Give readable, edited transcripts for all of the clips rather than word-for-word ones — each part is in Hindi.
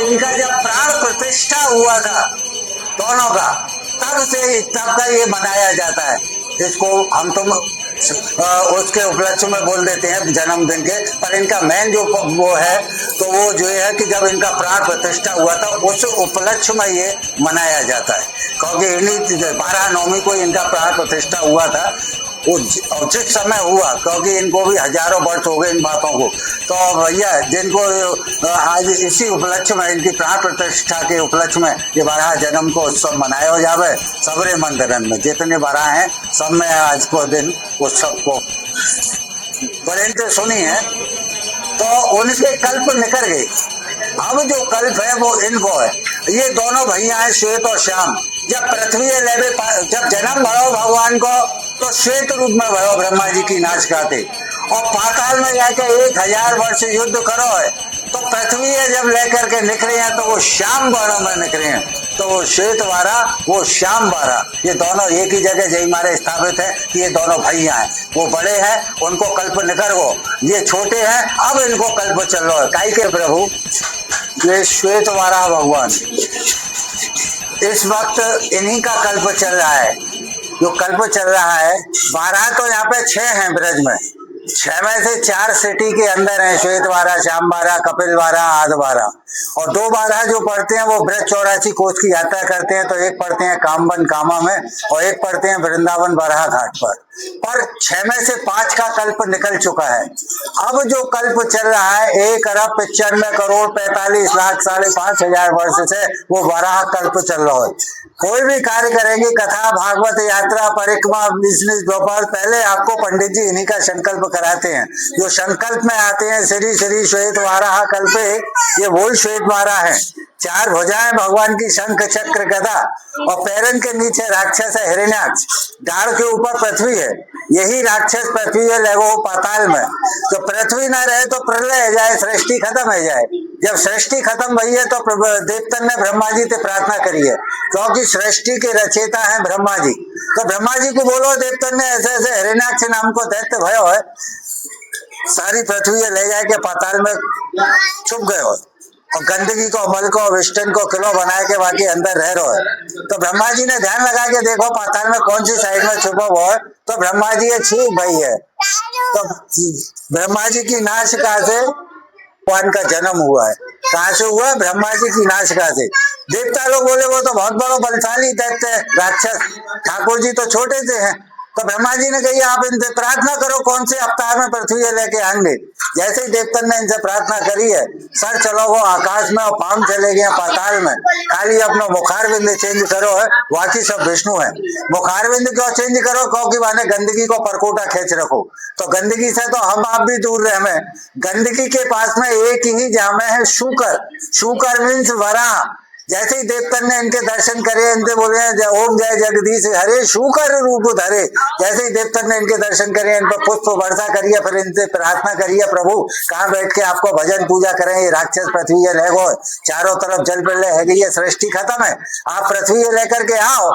इनका जब प्राण प्रतिष्ठा हुआ था दोनों का, तब का ये मनाया जाता है। इसको हम तुम उसके उपलक्ष्य में बोल देते हैं जन्मदिन के, पर इनका मेन जो वो है तो वो जो है कि जब इनका प्राण प्रतिष्ठा हुआ था उस उपलक्ष्य में ये मनाया जाता है, क्योंकि इन्हीं 12 नवमी को इनका प्राण प्रतिष्ठा हुआ था। वो उचित समय हुआ, क्योंकि इनको भी हजारों वर्ष हो गए इन बातों को। तो भैया जिनको आज इसी उपलक्ष्य में, इनकी प्राण प्रतिष्ठा के उपलक्ष्य में ये बारह जन्म को उत्सव मनाया हो जावे। सबरे मंदिरन में जितने बारह हैं सब में आज को दिन उत्सव को बड़े सुनी है। तो उनके कल्प निकल गए। अब जो कल्प है वो इनको है। ये दोनों भैया हैं श्वेत और श्याम। जब पृथ्वी लेवे, जब जन्म भयो भगवान को तो श्वेत रूप में भयो ब्रह्मा जी की नाच गाते, और पाताल में जाके 1000 वर्ष युद्ध करो है। तो पृथ्वी जब लेकर के निकले हैं तो वो श्याम वर्णों में निकले हैं। तो वो श्वेत वारा, वो श्याम वारा, ये दोनों एक ही जगह जय मारे स्थापित है कि ये दोनों भैया हैं। वो बड़े हैं, उनको कल्प निकर हो, ये छोटे हैं, अब इनको कल्प चल रहा है। काई के प्रभु ये श्वेत वारा भगवान इस वक्त इन्हीं का कल्प चल रहा है। जो कल्प चल रहा है 12 तो यहाँ पे 6 हैं ब्रज में, 6 में से 4 सिटी के अंदर हैं, श्वेत वारा, श्याम वारा, कपिल वारा, आद वारा। और 2 वारा जो पढ़ते हैं वो ब्रज 84 कोस की यात्रा करते हैं। तो एक पढ़ते हैं कामबन कामा में और एक पढ़ते हैं वृंदावन बराह घाट पर 6 में से 5 का कल्प निकल चुका है। अब जो कल्प चल रहा है 1,95,45,00,000 5,500 वर्ष से वो बराह कल्प चल रहा है। कोई भी कार्य करेंगे, कथा, भागवत, यात्रा, परिक्रमा, बिजनेस, व्यापार, पहले आपको पंडित जी इन्हीं का संकल्प कराते हैं। जो संकल्प में आते हैं श्री श्री श्वेत वाराह कल्पे, ये वही श्वेत वारा है। 4 भुजाएं भगवान की, शंख चक्र गदा, और पैरन के नीचे राक्षस है हिरण्याक्ष, डाल के ऊपर पृथ्वी है। यही राक्षस पृथ्वी है लगो पाताल में। तो पृथ्वी न रहे तो प्रलय जाए, सृष्टि खत्म हो जाए। जब सृष्टि खत्म हुई है तो देवतन ने ब्रह्मा जी से प्रार्थना करी है, क्योंकि सृष्टि के रचयिता हैं ब्रह्मा जी। तो ब्रह्मा जी को बोलो देवतन ने ऐसे ऐसे हिरण्याक्ष नाम को दैत्य भयो है, सारी पृथ्वी ले जाए के पाताल में छुप गए हो, और गंदगी को, मल को, विष्टन को किलो बनाए के बाकी अंदर रह रहे हो। तो ब्रह्मा जी ने ध्यान लगा के देखो पाताल में कौन सी साइड में छुपा हुआ है। तो ब्रह्मा जी ये छुप भाई है। तो ब्रह्मा जी की नासिका से भगवान का जन्म हुआ है। कहाँ से हुआ? ब्रह्मा जी की नासिका से। देवता लोग बोले वो तो बहुत बड़ा बलशाली दैत्य राक्षस, ठाकुर जी तो छोटे से हैं। तो ब्रह्मा जी ने कही आप इनसे प्रार्थना करो कौन से अवतार में पृथ्वी लेके आएंगे। जैसे ही देवतन ने इनसे प्रार्थना करी है, सर चलो वो आकाश में और पाम चले गए पाताल में। खाली अपना मुखारविंद चेंज करो है, बाकी सब विष्णु है। मुखारविंद क्यों चेंज करो? क्योंकि माने गंदगी को परकोटा खींच रखो। तो गंदगी से तो हम आप भी दूर रहे। हमें गंदगी के पास में एक ही जामे है शूकर। शूकर मीन्स वराह। जैसे ही देवतन ने इनके दर्शन करे, इनसे बोले ओम जय जगदीश हरे, शूकर रूप धरे। जैसे ही देवतन ने इनके दर्शन करे, इन पर पुष्प वर्षा करिए, फिर इनसे प्रार्थना करिए प्रभु कहाँ बैठ के आपको भजन पूजा करें। ये राक्षस पृथ्वी ले गो, चारों तरफ जल प्रलय है गई है, सृष्टि खत्म है, आप पृथ्वी लेकर के आओ।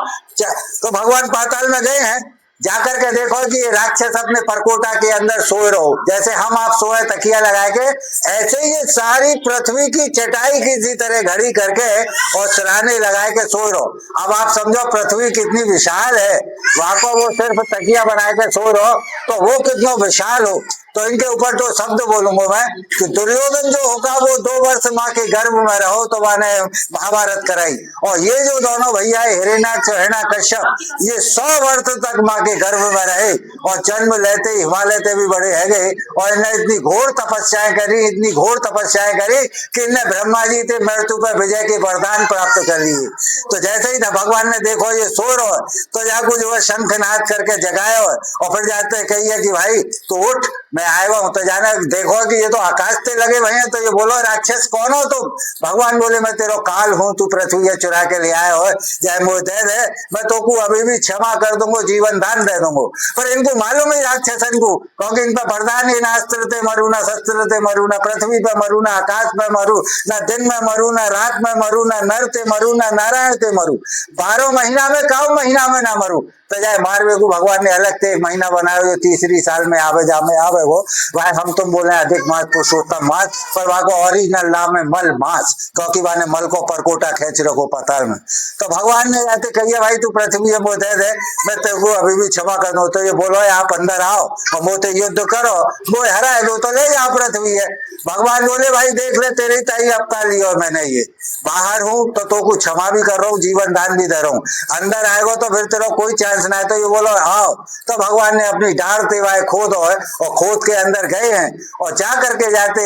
तो भगवान पाताल में गए हैं। जाकर के देखो कि ये राक्षस अपने परकोटा के अंदर सोए रहो, जैसे हम आप सोए तकिया लगा के, ऐसे ही ये सारी पृथ्वी की चटाई किसी तरह घड़ी करके और सराहने लगा के सोए रहो। अब आप समझो पृथ्वी कितनी विशाल है, वहां को वो सिर्फ तकिया बना के सो रहो तो वो कितना विशाल हो। तो इनके ऊपर तो शब्द बोलूंगा मैं कि दुर्योधन जो होगा वो 2 वर्ष माँ के गर्भ में रहो तो माने महाभारत कराई, और ये जो दोनों भैया हिरण्याक्ष हिरण्यकश्यप, ये 100 वर्ष तक माँ के गर्भ में रहे और जन्म लेते हिमालय से भी बड़े है गए। और इन्हें इतनी घोर तपस्याएं करी, इतनी घोर तपस्याएं करी कि इन्हें ब्रह्मा जी से मृत्यु पर विजय के वरदान प्राप्त कर लिए। तो जैसे ही भगवान ने देखो ये सो रहो तो जाको जो है शंखनाद करके जगाया और फिर जाते कहिए कि भाई तो उठ, मैं आया हूँ। तो जाना देखो कि ये तो आकाश से लगे भैया। तो ये बोलो राक्षस कौन हो तुम? भगवान बोले मैं तेरा काल हूँ, तू पृथ्वी चुरा के ले आया हो, चाहे मुझे दे दे, मैं तो को अभी भी क्षमा कर दूंगा, जीवन दान दे दूंगा। पर इनको मालूम है राक्षसन को, क्योंकि इन पर वरदान ही ना अस्त्र ते मरू, ना शस्त्र ते मरू, ना पृथ्वी पे मरू, ना आकाश में मरू, ना दिन में मरू, ना रात में मरू, ना नर ते मरू, ना नारायण ते मरू। 12 महीना में काउ महीना में ना मरू। तो जाए मारवे को भगवान ने अलग से 1 महीना बनाया जो तीसरी साल में आवे जामे आवे वो भाई हम तुम बोले अधिक मास पुरुषोत्तम मास, पर वहां को ओरिजिनल नाम है मल मास, क्योंकि वहां ने मल को परकोटा खेच रखो पताल में। तो भगवान ने जाते कहिए भाई तू पृथ्वी है मोते दे, मैं तेरे को अभी भी क्षमा कर दूं, तो ये बोलो आप अंदर आओ और मोते युद्ध करो, वो हराए दो तो ले जाओ पृथ्वी है। भगवान बोले भाई देख ले तेरे ताई अवतार लियो मैंने, ये बाहर हूँ तो कुछ क्षमा भी कर रहा हूँ, जीवन दान भी दे रहा हूँ, अंदर आएगा तो फिर तेरा कोई चांस ना है, तो ये बोलो आओ। तो भगवान ने अपनी डाढ़ तेवाए खोदो है और खोद के अंदर गए हैं और जा करके जाते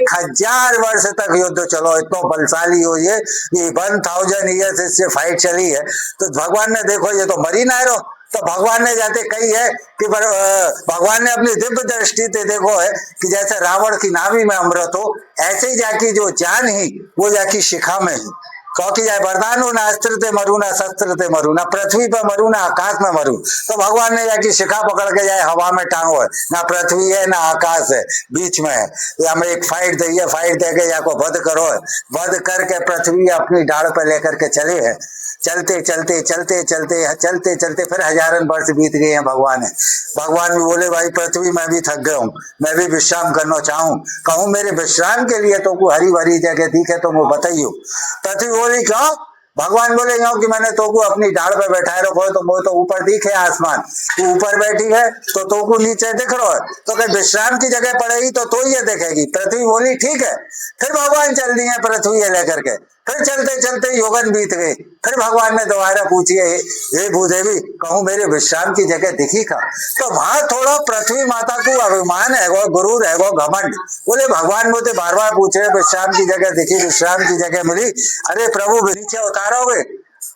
1000 वर्ष तक युद्ध चलो, इतना बलशाली हो ये 1000 ईयर्स इससे फाइट चली है। तो भगवान ने देखो ये तो मरी ना रहो, तो भगवान ने जाते कही है कि भगवान ने अपनी दिव्य दृष्टि से देखो है कि जैसे रावण की नाभि में अमृत हो, ऐसे ही जाकी जो जान ही वो जाकी शिखा में ही, क्योंकि जाए वरदान हो ना अस्त्र ते मरू ना शस्त्र ते मरू, ना पृथ्वी पर मरू ना आकाश में मरू। तो भगवान ने जाकी शिखा पकड़ के जाए हवा में टांगो है, ना पृथ्वी है ना आकाश है, बीच में है, हमें एक फाइट दी है, फाइट दे के जाको वध करो है, वध करके पृथ्वी अपनी डाढ़ पर लेकर के चले है। चलते चलते चलते चलते चलते चलते फिर 1000 वर्ष बीत गए हैं। भगवान भी बोले भाई पृथ्वी मैं भी थक गया हूँ, मैं भी विश्राम करना चाहूँ, कहूँ मेरे विश्राम के लिए तो कोई हरी भरी जगह दिखे तो वो बताइयो। पृथ्वी बोली क्यों? भगवान बोले कि मैंने तो को अपनी डाढ़ पे बैठाए रखो है, तो वो तो ऊपर दिखे आसमान, तू ऊपर बैठी है तो को नीचे दिख रहा है, तो कहीं विश्राम की जगह पड़ेगी तो ये देखेगी। पृथ्वी बोली ठीक है। फिर भगवान चल दिए पृथ्वी लेकर के, फिर चलते चलते योगन बीत गए। फिर भगवान ने दोबारा पूछिए हे भूदेवी कहूँ मेरे विश्राम की जगह दिखी का? तो वहां थोड़ा पृथ्वी माता को अभिमान है वो, गुरूर है वो, घमंड। बोले भगवान मुझे बार बार पूछ रहे विश्राम की जगह दिखी, विश्राम की जगह मिली, अरे प्रभु नीचे उतारोगे?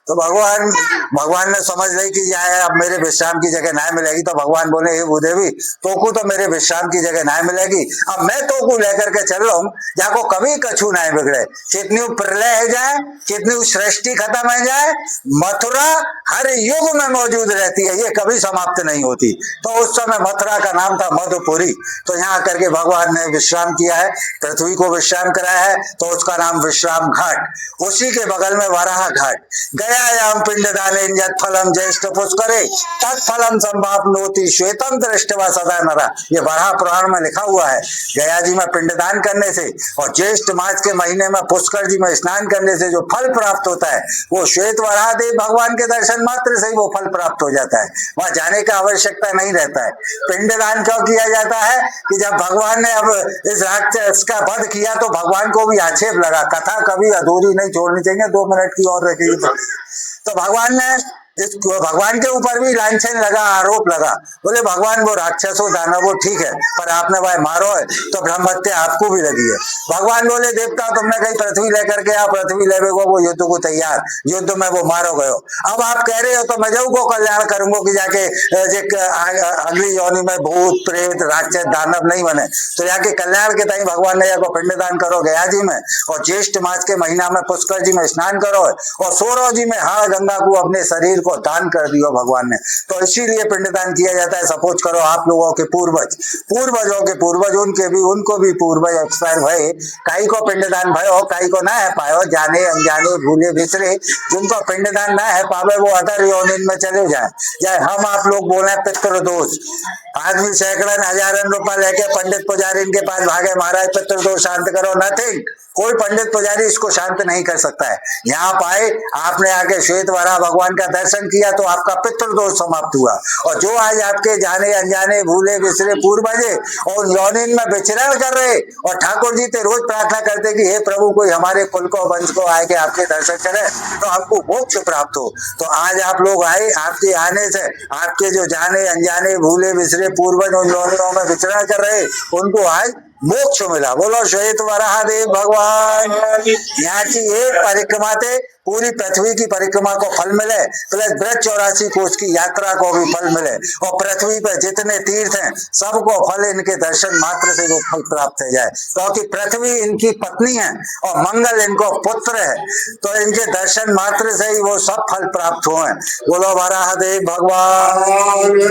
तो भगवान ने समझ ली कि जाए अब मेरे विश्राम की जगह ना मिलेगी। तो भगवान बोले हे भूदेवी तोकू तो मेरे विश्राम की जगह ना मिलेगी, अब मैं तोकू लेकर के चल रहा हूँ जाको कभी कछु ना बिगड़े, कितनी प्रलय है जाए, कितनी सृष्टि खत्म है जाए, मथुरा हर युग में मौजूद रहती है, ये कभी समाप्त नहीं होती। तो उस समय मथुरा का नाम था मधुपुरी। तो यहाँ करके भगवान ने विश्राम किया है, पृथ्वी को विश्राम कराया है, तो उसका नाम विश्राम घाट। उसी के बगल में वराह घाट। गयायाम पिंडदाने यत् फलम ज्येष्ठ पुष्करे तत्फलम संभावनोति श्वेतम दृष्टवा सदा नरा, ये वराह पुराण में लिखा हुआ है। गया जी में पिंडदान करने से और ज्येष्ठ मास के महीने में पुष्कर जी में स्नान करने से जो फल प्राप्त होता है वो श्वेत वराह देव भगवान के दर्शन मात्र से ही वो फल प्राप्त हो जाता है, वहां जाने का आवश्यकता नहीं रहता है। पिंडदान क्यों किया जाता है कि जब भगवान ने अब इस राक्षस का वध किया तो भगवान को भी आक्षेप लगा, कथा कभी अधूरी नहीं छोड़नी चाहिए, 2 मिनट की और रखेगी। तो भगवान ने भगवान के ऊपर भी लांछन लगा, आरोप लगा, बोले भगवान वो राक्षस हो दानव हो ठीक है, पर आपने भाई मारो है तो ब्रह्म हत्या आपको भी लगी है। भगवान बोले देवता तुमने कहीं पृथ्वी लेकर के आ, पृथ्वी लेवे को वो युद्ध को तैयार, युद्ध में वो मारो गयो। अब आप कह रहे हो तो मैं जाऊ को कल्याण करूंगा कि जाके अगली योनि में भूत प्रेत राक्षस दानव नहीं बने, तो जाके कल्याण के तई भगवान ने जाको पिंडदान करो गया जी में, और ज्येष्ठ मास के महीना में पुष्कर जी में स्नान करो और सोरो जी में हाड़ गंगा को अपने शरीर को दान कर दियो भगवान ने। तो इसीलिए पिंडदान किया जाता है। सपोज करो आप लोगों के पूर्वजों के पूर्वज उनको भी पूर्वज एक्सपायर भय, काई को पिंडदान भयो काई को ना है पायो, जाने अनजाने भूले बिसरे, जिनको पिंडदान ना है पावे वो अदर योनिन में चले जाए। हम आप लोग बोले पितृदोष, आदमी सैकड़न हजारन रुपया लेके पंडित पुजारी के पास भागे, महाराज पितृदोष शांत करो, नथिंग, कोई पंडित पुजारी इसको शांत नहीं कर सकता है। यहाँ पाए आपने आके श्वेत वराह भगवान का दर्शन किया तो आपका पितृदोष समाप्त हुआ, और जो आज आपके जाने अनजाने भूले बिसरे पूर्वजे और योनिन में विचरण कर रहे और ठाकुर जी से रोज प्रार्थना करते कि हे प्रभु कोई हमारे कुल को वंश को आए के आपके दर्शन करे तो हमको मोक्ष प्राप्त हो, तो आज आप लोग आए, आपके आने से आपके जो जाने अनजाने भूले बिसरे पूर्वज उन योनियों में विचरण कर रहे उनको आज मोक्ष मिला। बोलो श्वेत वराह देव भगवान। यहाँ की एक परिक्रमा से पूरी पृथ्वी की परिक्रमा को फल मिले, प्लस ब्रज 84 कोष की यात्रा को भी फल मिले, और पृथ्वी पर जितने तीर्थ हैं सबको फल इनके दर्शन मात्र से वो फल प्राप्त हो जाए, क्योंकि पृथ्वी इनकी पत्नी है और मंगल इनको पुत्र है, तो इनके दर्शन मात्र से ही वो सब फल प्राप्त हुए। बोलो वराह देव भगवान।